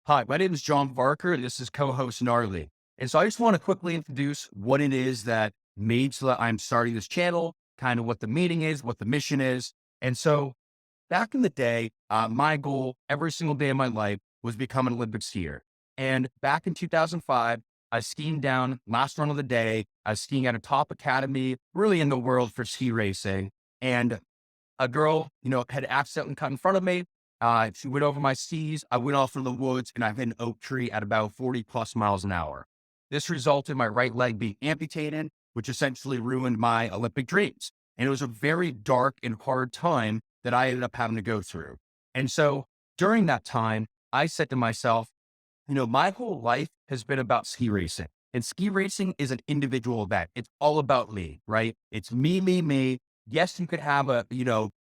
Hi, my name is John Barker, and this is co-host Gnarly. And so I just want to quickly introduce what it is that made so that I'm starting this channel, kind of what the meaning is, what the mission is. And so back in the day, my goal every single day of my life was become an Olympic skier. And back in 2005, I was skiing down last run of the day. I was skiing at a top academy, really in the world for ski racing. And a girl, had accidentally cut in front of me. She went over my skis. I went off in the woods and I hit an oak tree at about 40 plus miles an hour. This resulted in my right leg being amputated, which essentially ruined my Olympic dreams. And it was a very dark and hard time that I ended up having to go through. And so during that time, I said to myself, my whole life has been about ski racing. And ski racing is an individual event. It's all about me, right? It's me, me, me. Yes, you could have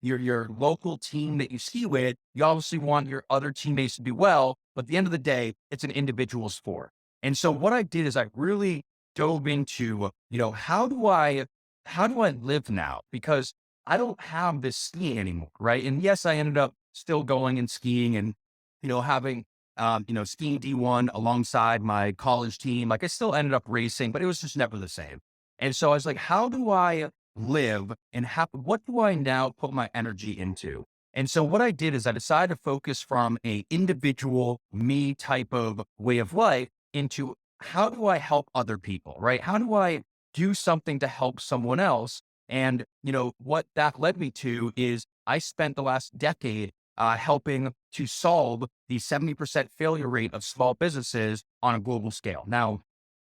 your local team that you ski with. You obviously want your other teammates to do well, but at the end of the day, it's an individual sport. And so what I did is I really dove into, how do I live now? Because I don't have this skiing anymore, right? And yes, I ended up still going and skiing and, having skiing D1 alongside my college team. Like I still ended up racing, but it was just never the same. And so I was like, how do I live and what do I now put my energy into? And so what I did is I decided to focus from a individual me type of way of life into how do I help other people, right? How do I do something to help someone else? And, what that led me to is I spent the last decade helping to solve the 70% failure rate of small businesses on a global scale. Now,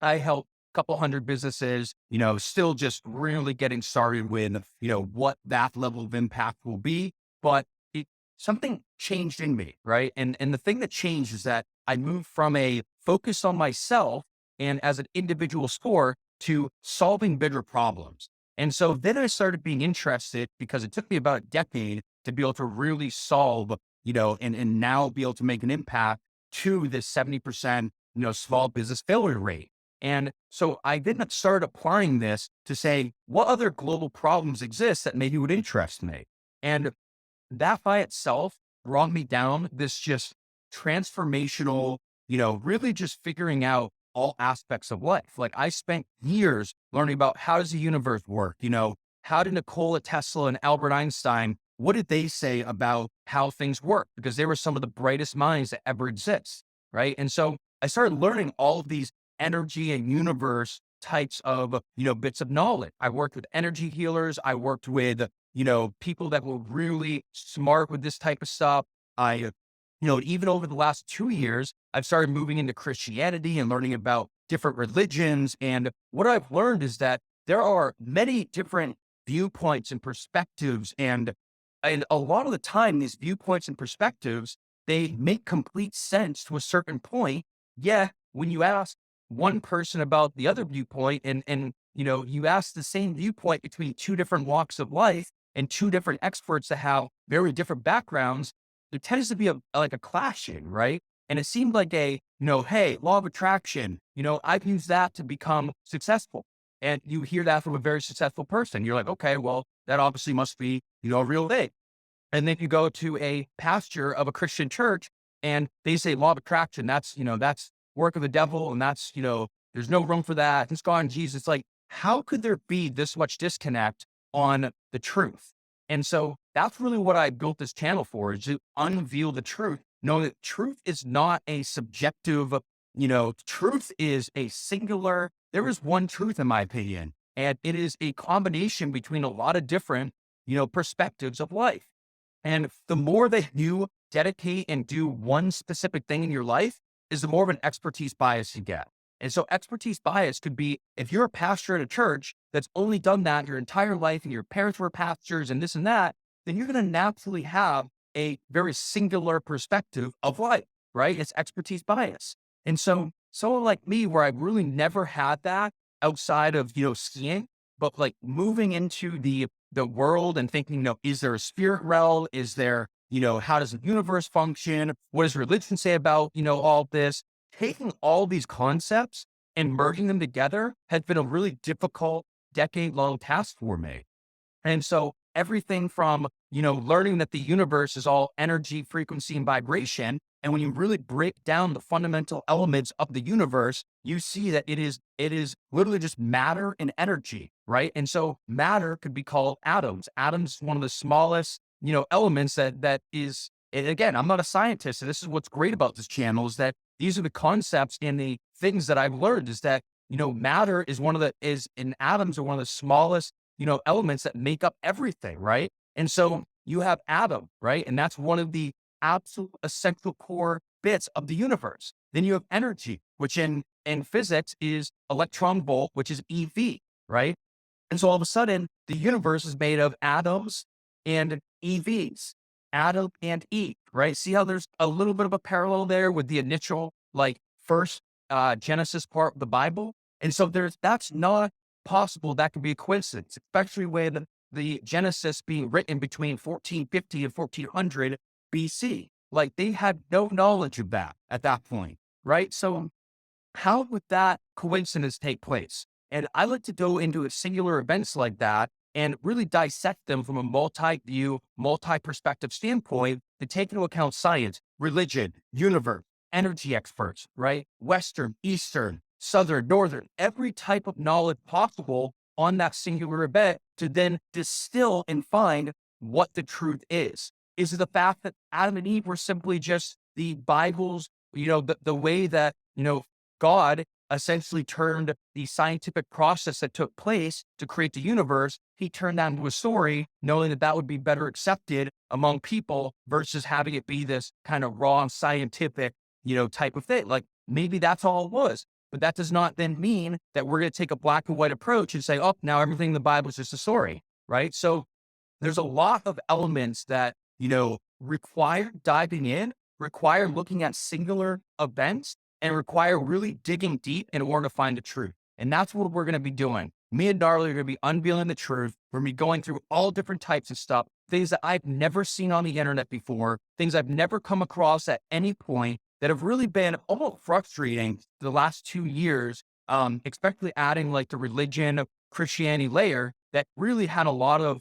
I help a couple hundred businesses, still just really getting started with, what that level of impact will be. But something changed in me, right? And the thing that changed is that I moved from a focus on myself and as an individual score to solving bigger problems. And so then I started being interested because it took me about a decade to be able to really solve, and now be able to make an impact to this 70%, small business failure rate. And so I then started applying this to say, what other global problems exist that maybe would interest me? And that by itself brought me down this just transformational, really just figuring out all aspects of life. Like I spent years learning about how does the universe work? How did Nikola Tesla and Albert Einstein, what did they say about how things work? Because they were some of the brightest minds that ever exist. Right. And so I started learning all of these energy and universe types of, bits of knowledge. I worked with energy healers. I worked with, people that were really smart with this type of stuff. Even over the last 2 years, I've started moving into Christianity and learning about different religions. And what I've learned is that there are many different viewpoints and perspectives. And a lot of the time, these viewpoints and perspectives, they make complete sense to a certain point. Yeah, when you ask one person about the other viewpoint and you ask the same viewpoint between two different walks of life and two different experts that have very different backgrounds, there tends to be like a clashing, right? And it seemed like hey, law of attraction, I've used that to become successful. And you hear that from a very successful person. You're like, okay, well, that obviously must be, a real thing. And then you go to a pastor of a Christian church and they say law of attraction, that's work of the devil. And that's, there's no room for that. It's gone, Jesus. Like, how could there be this much disconnect on the truth? And so that's really what I built this channel for, is to unveil the truth, knowing that truth is not a subjective, truth is a singular, there is one truth in my opinion. And it is a combination between a lot of different, perspectives of life. And the more that you dedicate and do one specific thing in your life is the more of an expertise bias you get. And so expertise bias could be if you're a pastor at a church that's only done that your entire life and your parents were pastors and this and that, then you're going to naturally have a very singular perspective of life, right? It's expertise bias. And so someone like me, where I really never had that outside of, skiing, but like moving into the world and thinking, is there a spirit realm? Is there, how does the universe function? What does religion say about, all this? Taking all these concepts and merging them together has been a really difficult decade-long task for me. And so everything from, learning that the universe is all energy, frequency, and vibration, And when you really break down the fundamental elements of the universe, you see that it is literally just matter and energy, right? And so matter could be called atoms. Atoms is one of the smallest, elements that is. And again, I'm not a scientist, and this is what's great about this channel is that these are the concepts and the things that I've learned is that matter is and atoms are one of the smallest elements that make up everything, right? And so you have atom, right? And that's one of the absolute essential core bits of the universe. Then you have energy, which in physics is electron volt, which is EV, right? And so all of a sudden, the universe is made of atoms and EVs, Adam and Eve, right? See how there's a little bit of a parallel there with the initial, like first Genesis part of the Bible. And so that's not possible. That could be a coincidence, especially with the Genesis being written between 1450 and 1400 BC. Like they had no knowledge of that at that point, right? So how would that coincidence take place? And I like to go into singular events like that and really dissect them from a multi-view, multi-perspective standpoint to take into account science, religion, universe, energy experts, right? Western, Eastern, Southern, Northern, every type of knowledge possible on that singular event to then distill and find what the truth is. Is it the fact that Adam and Eve were simply just the Bible's, the way that, God essentially turned the scientific process that took place to create the universe, he turned that into a story, knowing that that would be better accepted among people versus having it be this kind of raw scientific, type of thing. Like maybe that's all it was. But that does not then mean that we're going to take a black and white approach and say, oh, now everything in the Bible is just a story, right? So there's a lot of elements that, require diving in, require looking at singular events, and require really digging deep in order to find the truth. And that's what we're going to be doing. Me and Darley are going to be unveiling the truth. We're going to be going through all different types of stuff, things that I've never seen on the internet before, things I've never come across at any point that have really been almost frustrating the last 2 years, especially adding like the religion, Christianity layer that really had a lot of,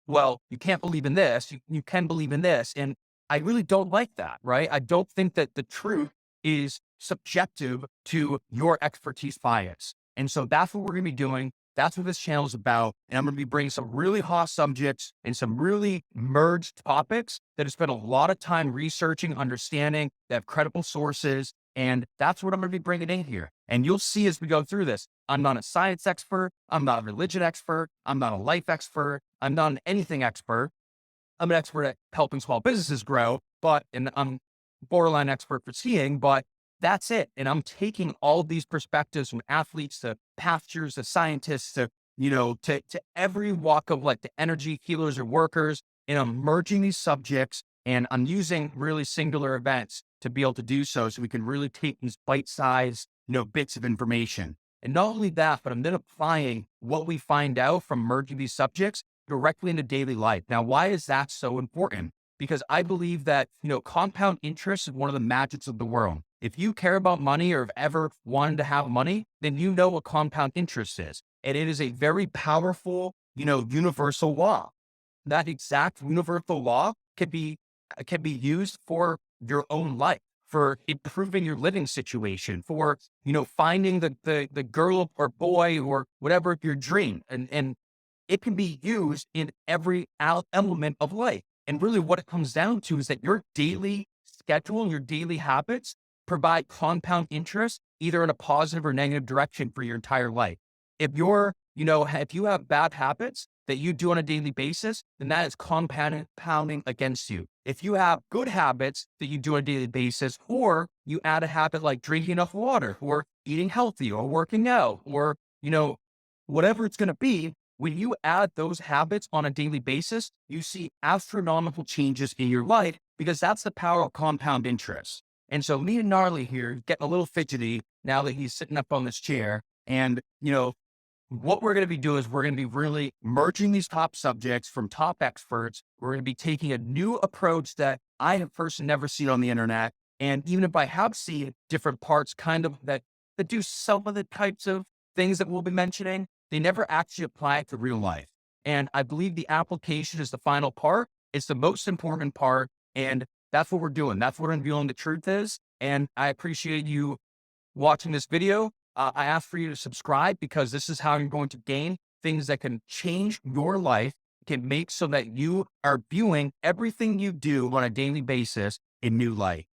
well, you can't believe in this, you can believe in this. And I really don't like that, right? I don't think that the truth is subjective to your expertise bias. And so that's what we're going to be doing. That's what this channel is about. And I'm going to be bringing some really hot subjects and some really merged topics that have spent a lot of time researching, understanding, that have credible sources. And that's what I'm going to be bringing in here. And you'll see as we go through this, I'm not a science expert. I'm not a religion expert. I'm not a life expert. I'm not an anything expert. I'm an expert at helping small businesses grow, and I'm borderline expert for skiing, but that's it. And I'm taking all of these perspectives from athletes to pastors to scientists to, to every walk of like the energy healers or workers. And I'm merging these subjects and I'm using really singular events to be able to do so. So we can really take these bite-sized, bits of information. And not only that, but I'm then applying what we find out from merging these subjects directly into daily life. Now, why is that so important? Because I believe that, compound interest is one of the magics of the world. If you care about money or have ever wanted to have money, then you know what compound interest is. And it is a very powerful, universal law. That exact universal law can be used for your own life, for improving your living situation, for, finding the girl or boy or whatever your dream. And it can be used in every element of life. And really what it comes down to is that your daily schedule, your daily habits provide compound interest, either in a positive or negative direction for your entire life. If if you have bad habits that you do on a daily basis, then that is compounding against you. If you have good habits that you do on a daily basis, or you add a habit like drinking enough water or eating healthy or working out or, whatever it's going to be, when you add those habits on a daily basis, you see astronomical changes in your life because that's the power of compound interest. And so me and Gnarly here getting a little fidgety now that he's sitting up on this chair. And, what we're going to be doing is we're going to be really merging these top subjects from top experts. We're going to be taking a new approach that I have personally never seen on the internet. And even if I have seen different parts kind of that do some of the types of things that we'll be mentioning, they never actually apply it to real life. And I believe the application is the final part. It's the most important part. And That's what we're doing. That's what Unveiling the Truth is. And I appreciate you watching this video. I ask for you to subscribe because this is how you're going to gain things that can change your life, can make so that you are viewing everything you do on a daily basis in new light.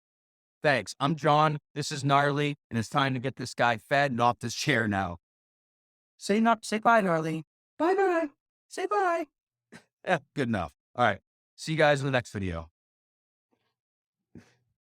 Thanks. I'm John. This is Gnarly, and it's time to get this guy fed and off this chair now. Say bye, Gnarly. Bye bye. Say bye. Yeah, good enough. All right. See you guys in the next video.